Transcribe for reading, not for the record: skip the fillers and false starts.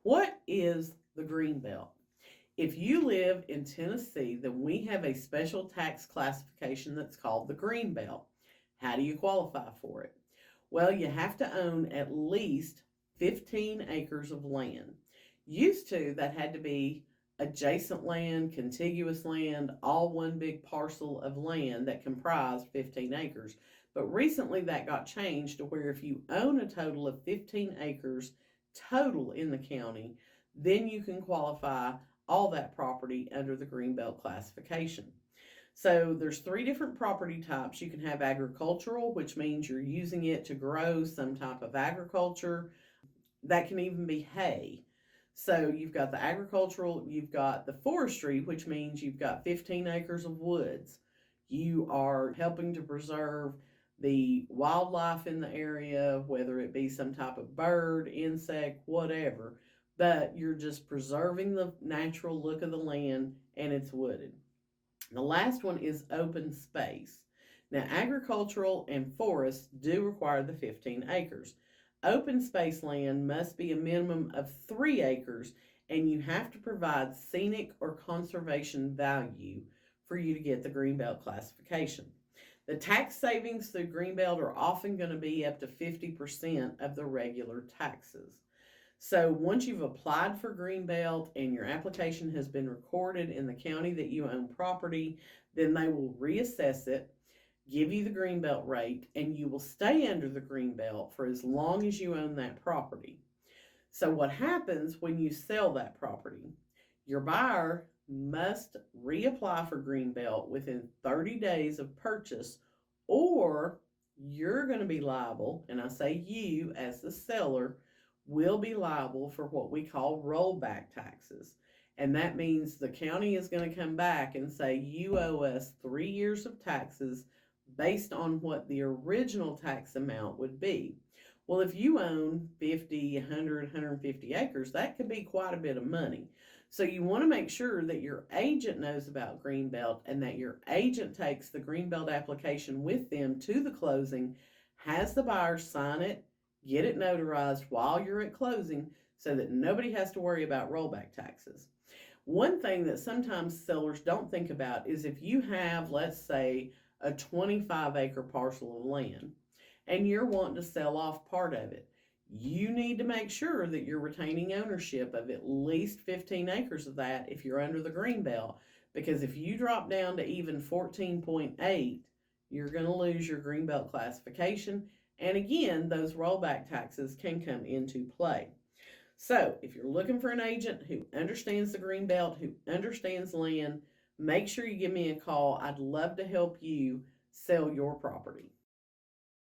What is the Greenbelt? If you live in Tennessee, then we have a special tax classification that's called the Greenbelt. How do you qualify for it? Well, you have to own at least 15 acres of land. Used to, that had to be adjacent land, contiguous land, all one big parcel of land that comprised 15 acres. But recently that got changed to where if you own a total of 15 acres total in the county, then you can qualify all that property under the Greenbelt classification. So there's three different property types. You can have agricultural, which means you're using it to grow some type of agriculture. That can even be hay. So you've got the agricultural, you've got the forestry, which means you've got 15 acres of woods. You are helping to preserve the wildlife in the area, whether it be some type of bird, insect, whatever, but you're just preserving the natural look of the land and it's wooded. The last one is open space. Now, agricultural and forests do require the 15 acres. Open space land must be a minimum of 3 acres, and you have to provide scenic or conservation value for you to get the Greenbelt classification. The tax savings through Greenbelt are often going to be up to 50% of the regular taxes. So once you've applied for Greenbelt and your application has been recorded in the county that you own property, then they will reassess it, give you the Greenbelt rate, and you will stay under the Greenbelt for as long as you own that property. So what happens when you sell that property? Your buyer must reapply for Greenbelt within 30 days of purchase, or you're going to be liable, and I say you as the seller will be liable for what we call rollback taxes. And that means the county is going to come back and say, you owe us 3 years of taxes based on what the original tax amount would be. Well, if you own 50, 100, 150 acres, that could be quite a bit of money. So you want to make sure that your agent knows about Greenbelt and that your agent takes the Greenbelt application with them to the closing, has the buyer sign it, get it notarized while you're at closing so that nobody has to worry about rollback taxes. One thing that sometimes sellers don't think about is if you have, let's say, a 25-acre parcel of land and you're wanting to sell off part of it, you need to make sure that you're retaining ownership of at least 15 acres of that if you're under the Greenbelt, because if you drop down to even 14.8, you're going to lose your Greenbelt classification. And again, those rollback taxes can come into play. So if you're looking for an agent who understands the Greenbelt, who understands land, make sure you give me a call. I'd love to help you sell your property.